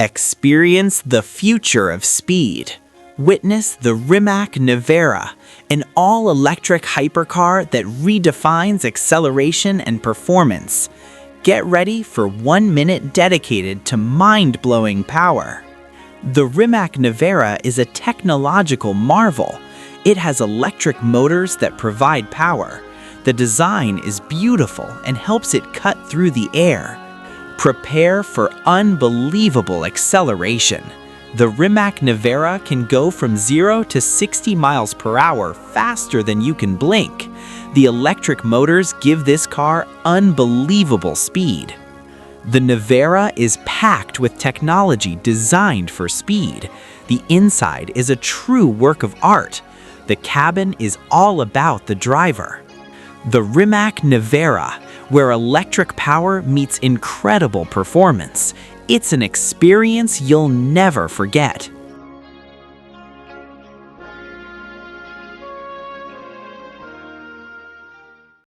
Experience the future of speed. Witness the Rimac Nevera, an all-electric hypercar that redefines acceleration and performance. Get ready for 1 minute dedicated to mind-blowing power. The Rimac Nevera is a technological marvel. It has electric motors that provide power. The design is beautiful and helps it cut through the air. Prepare for unbelievable acceleration. The Rimac Nevera can go from 0 to 60 miles per hour faster than you can blink. The electric motors give this car unbelievable speed. The Nevera is packed with technology designed for speed. The inside is a true work of art. The cabin is all about the driver. The Rimac Nevera, where electric power meets incredible performance. It's an experience you'll never forget.